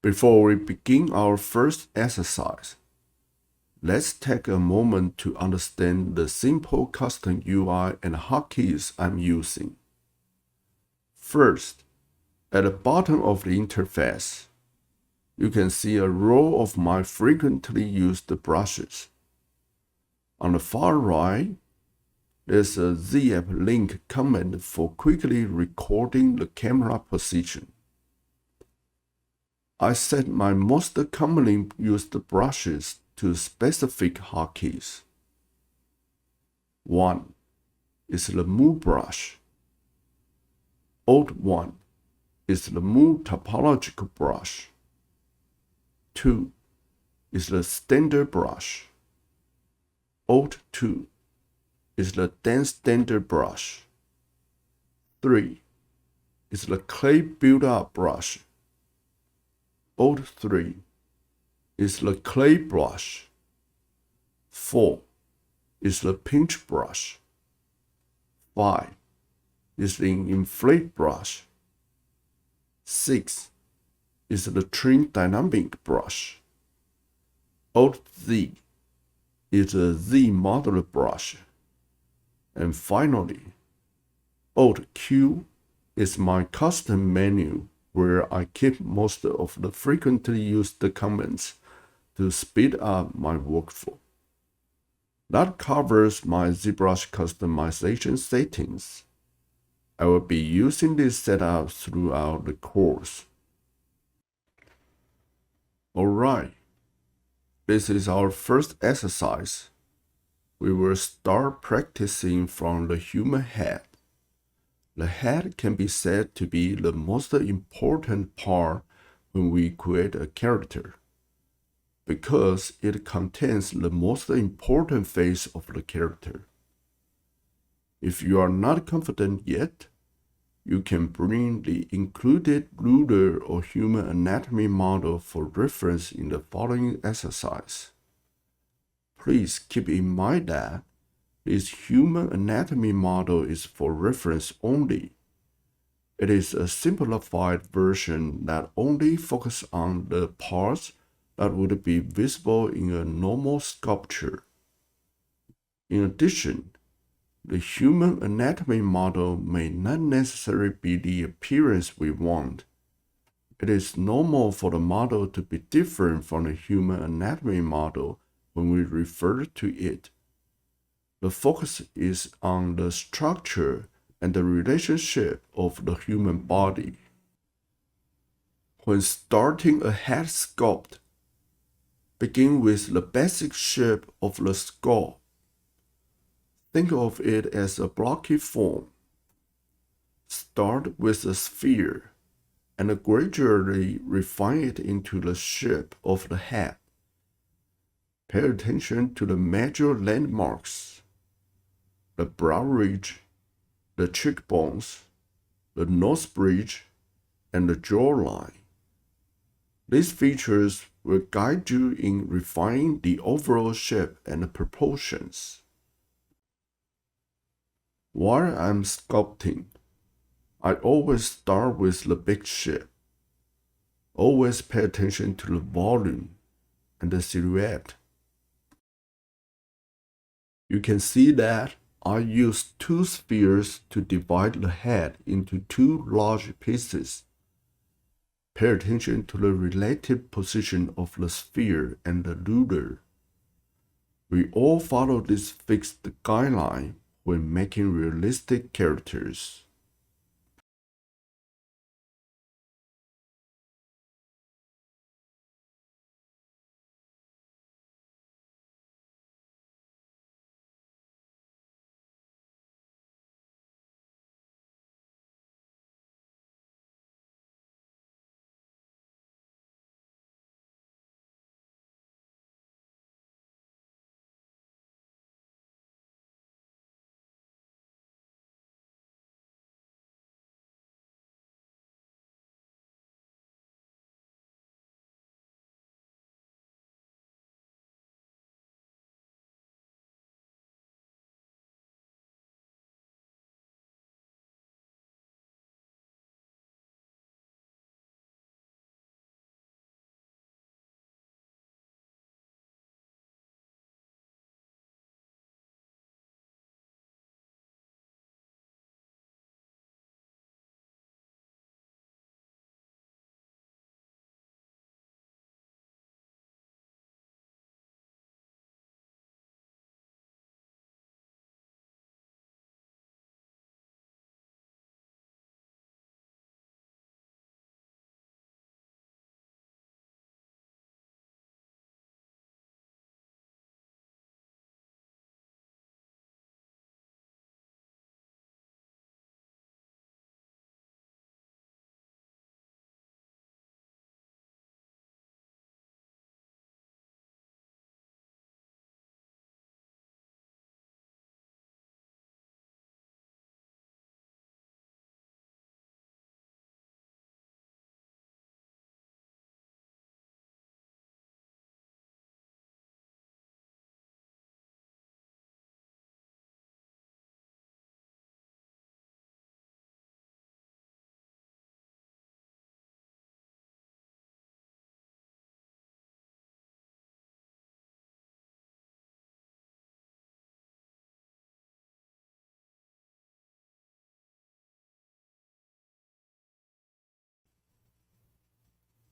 Before we begin our first exercise, let's take a moment to understand the simple custom UI and hotkeys I'm using. First, at the bottom of the interface, you can see a row of my frequently used brushes. On the far right, there's a ZF link command for quickly recording the camera position. I set my most commonly used brushes to specific hotkeys. 1 is the Move brush. Alt 1 is the Move topological brush. 2 is the Standard brush. Alt 2 is the Dense Standard brush. 3 is the Clay Build-Up brush. Alt 3 is the Clay brush. 4 is the Pinch brush. 5 is the Inflate brush. 6 is the Trim Dynamic brush. Alt Z is the Z Modular brush. And finally, Alt Q is my custom menu where I keep most of the frequently used commands to speed up my workflow. That covers my ZBrush customization settings. I will be using this setup throughout the course. Alright, this is our first exercise. We will start practicing from the human head. The head can be said to be the most important part when we create a character, because it contains the most important phase of the character. If you are not confident yet, you can bring the included ruler or human anatomy model for reference in the following exercise. Please keep in mind that this human anatomy model is for reference only. It is a simplified version that only focuses on the parts that would be visible in a normal sculpture. In addition, the human anatomy model may not necessarily be the appearance we want. It is normal for the model to be different from the human anatomy model when we refer to it. The focus is on the structure and the relationship of the human body. When starting a head sculpt, begin with the basic shape of the skull. Think of it as a blocky form. Start with a sphere and gradually refine it into the shape of the head. Pay attention to the major landmarks: the brow ridge, the cheekbones, the nose bridge, and the jawline. These features will guide you in refining the overall shape and proportions. While I'm sculpting, I always start with the big shape. Always pay attention to the volume and the silhouette. You can see that I used 2 spheres to divide the head into 2 large pieces. Pay attention to the relative position of the sphere and the ruler. We all follow this fixed guideline when making realistic characters.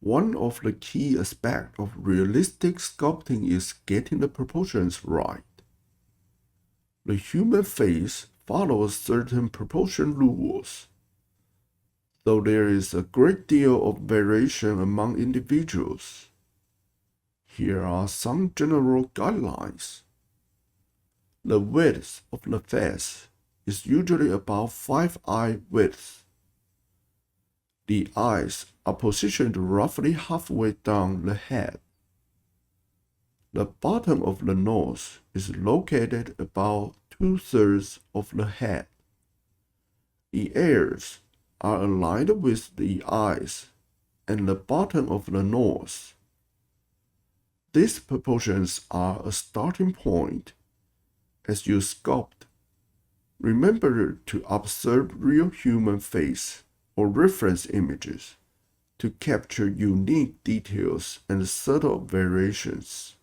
one of the key aspects of realistic sculpting is getting the proportions right. The human face follows certain proportion rules, though there is a great deal of variation among individuals. Here are some general guidelines. The width of the face is usually about 5 eye widths. The eyes are positioned roughly halfway down the head. The bottom of the nose is located about 2/3 of the head. The ears are aligned with the eyes and the bottom of the nose. These proportions are a starting point. As you sculpt, remember to observe real human face or reference images to capture unique details and subtle variations.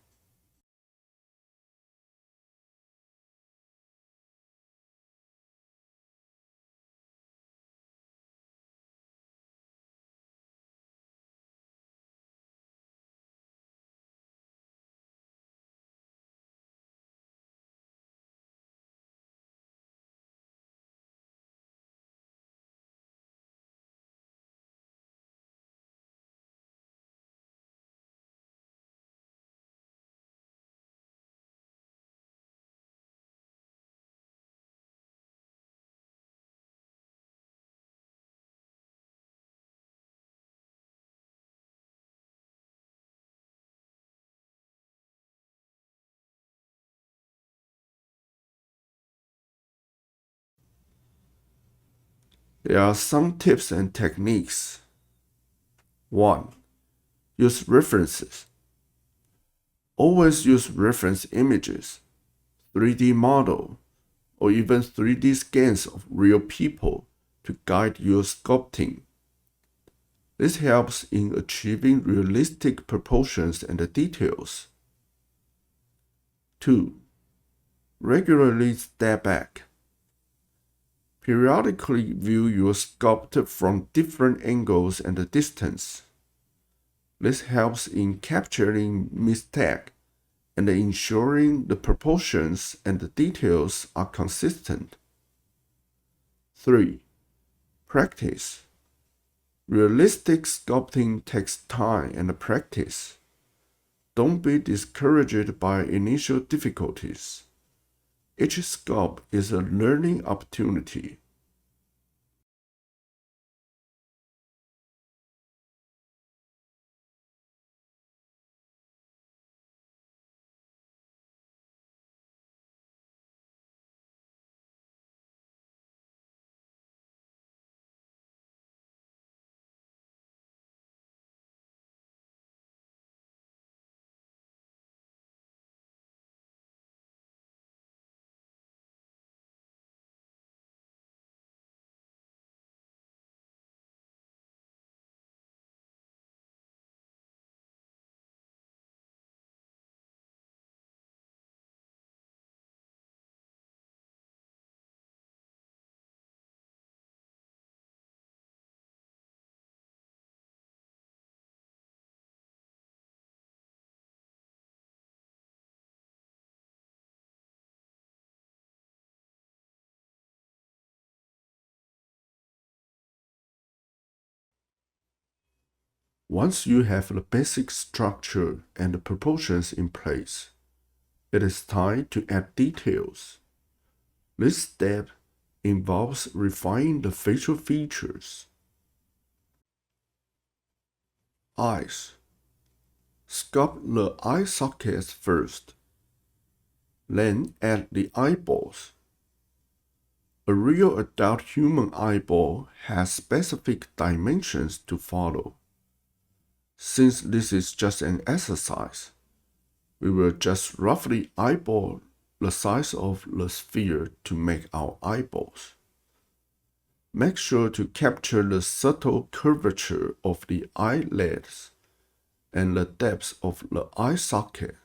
There are some tips and techniques. 1. Use references. Always use reference images, 3D model, or even 3D scans of real people to guide your sculpting. This helps in achieving realistic proportions and details. 2. Regularly step back. Periodically view your sculpture from different angles and distance. This helps in capturing mistakes and ensuring the proportions and the details are consistent. 3. Practice. Realistic sculpting takes time and practice. Don't be discouraged by initial difficulties. Each sculpt is a learning opportunity. Once you have the basic structure and the proportions in place, it is time to add details. This step involves refining the facial features. Eyes. Sculpt the eye sockets first, then add the eyeballs. A real adult human eyeball has specific dimensions to follow. Since this is just an exercise, we will just roughly eyeball the size of the sphere to make our eyeballs. Make sure to capture the subtle curvature of the eyelids and the depth of the eye socket.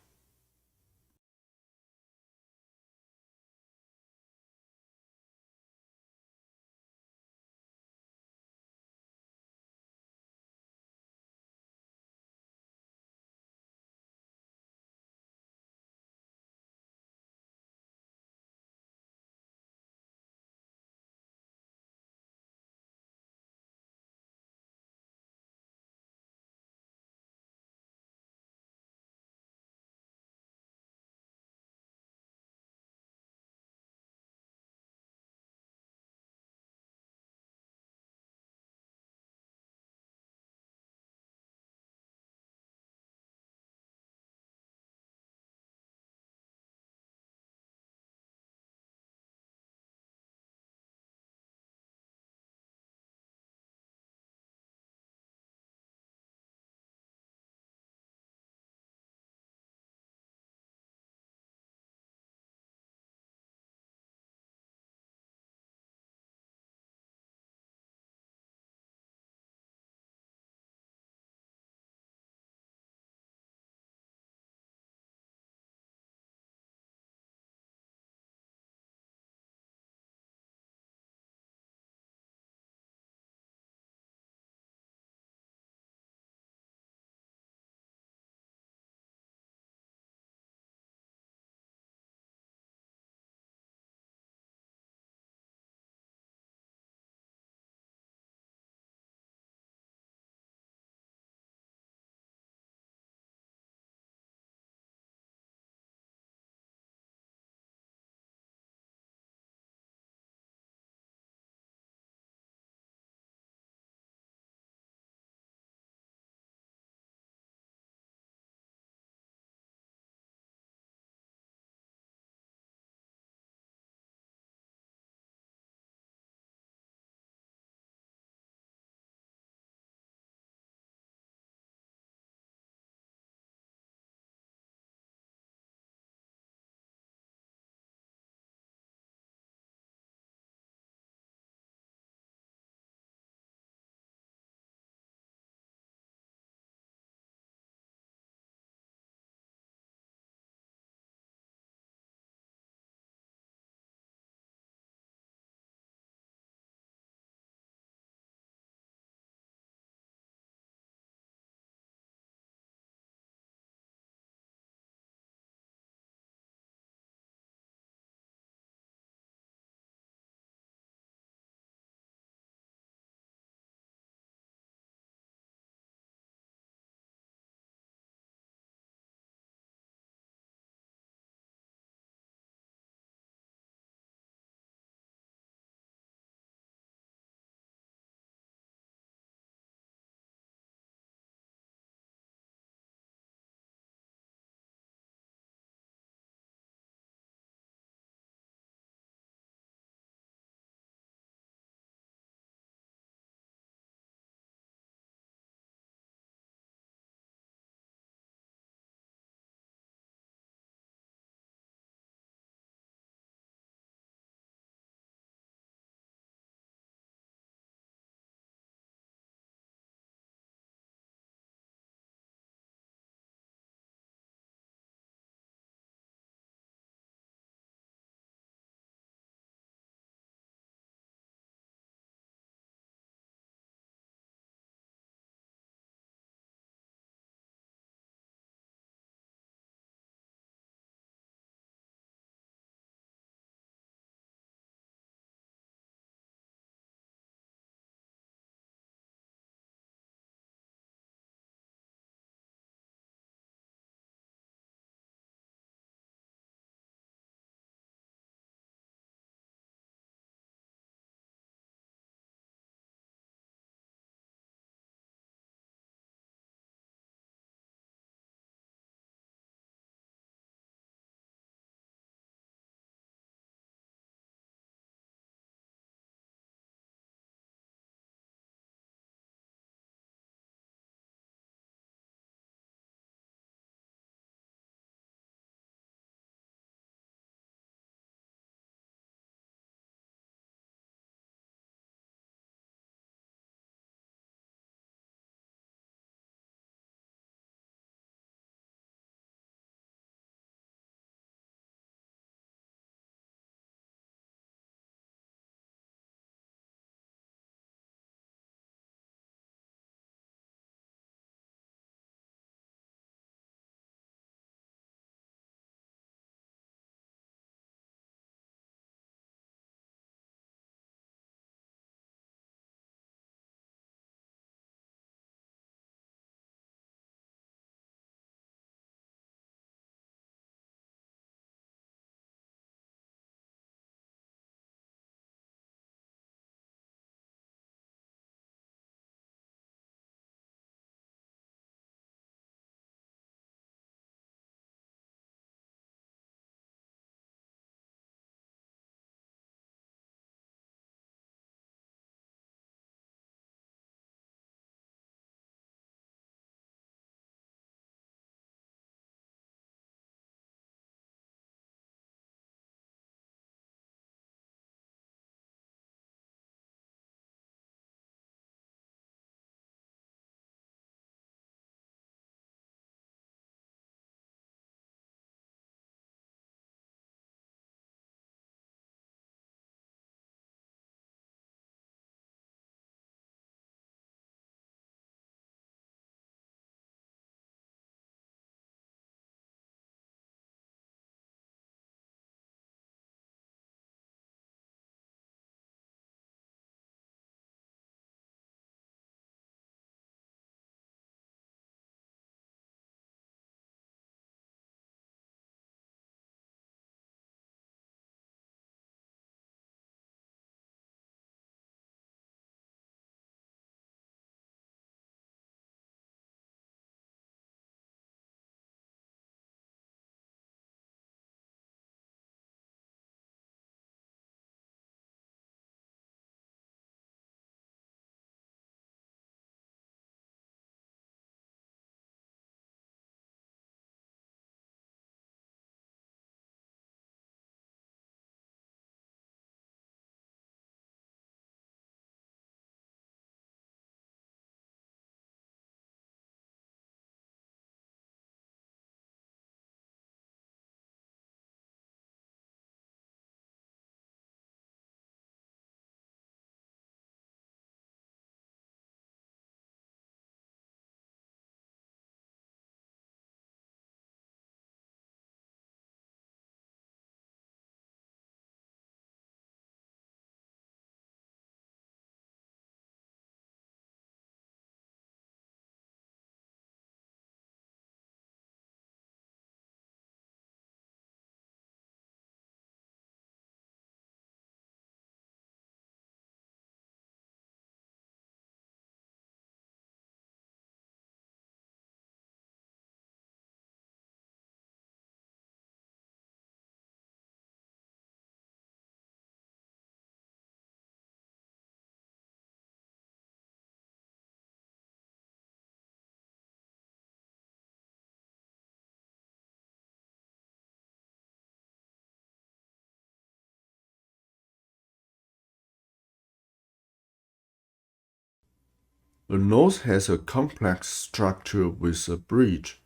The nose has a complex structure with a bridge,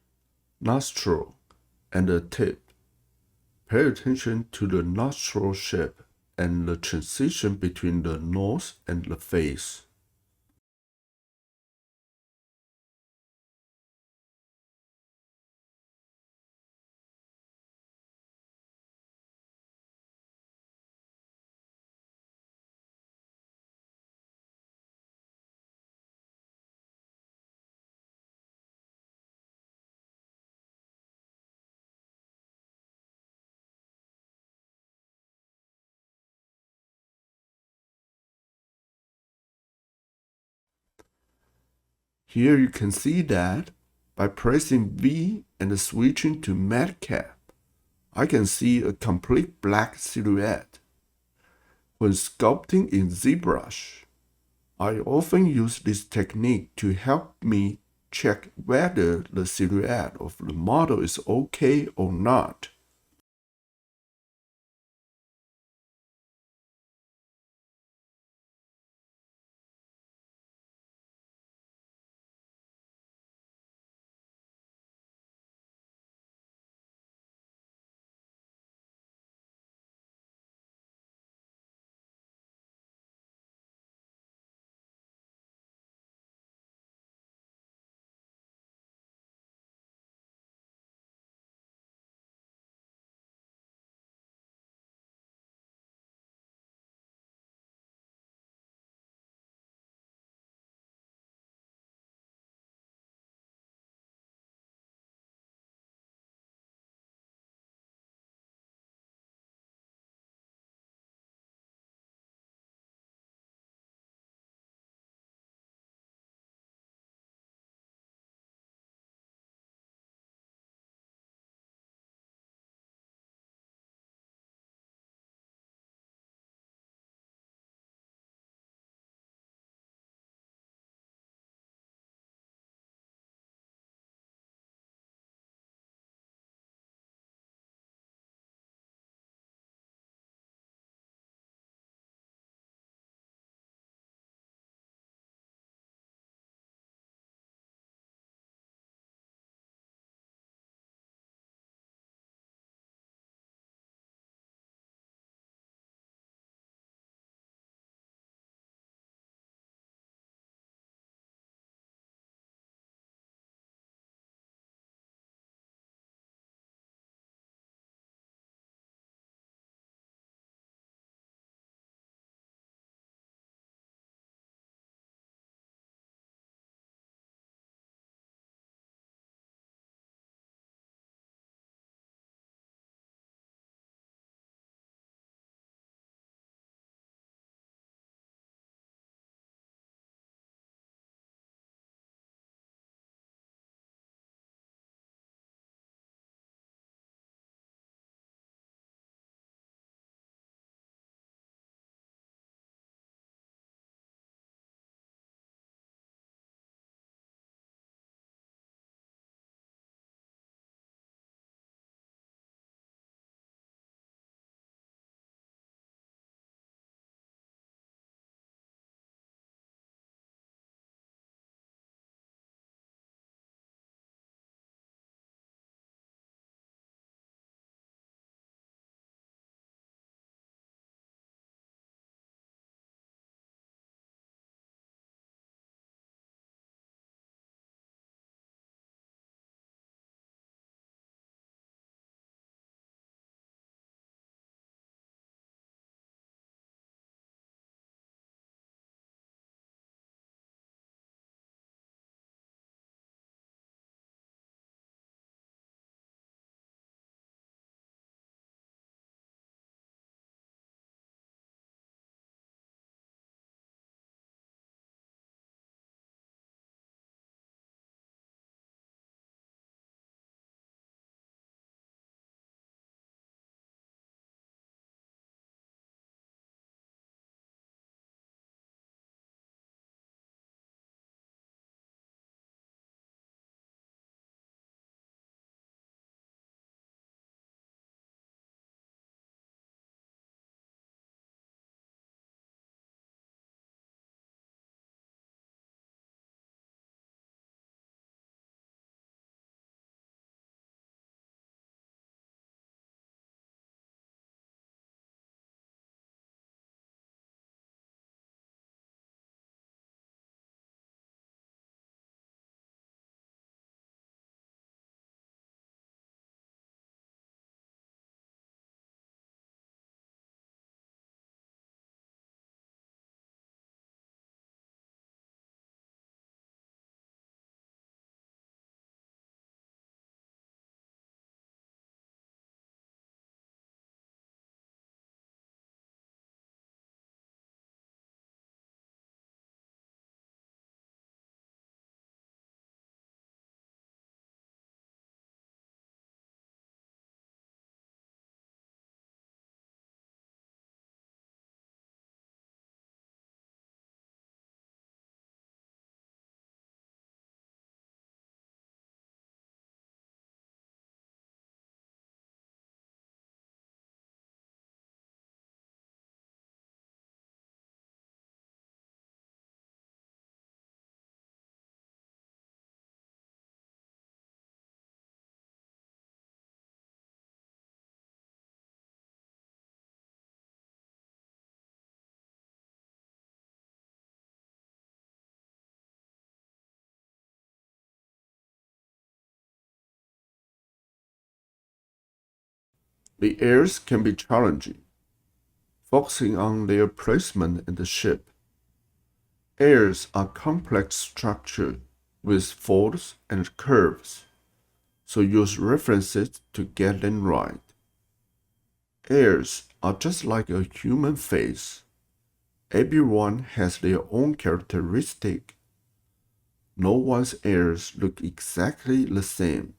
nostril, and a tip. Pay attention to the nostril shape and the transition between the nose and the face. Here you can see that by pressing V and switching to Madcap, I can see a complete black silhouette. When sculpting in ZBrush, I often use this technique to help me check whether the silhouette of the model is okay or not. The ears can be challenging, focusing on their placement in the shape. Ears are complex structures with folds and curves, so use references to get them right. Ears are just like a human face. Everyone has their own characteristic. No one's ears look exactly the same.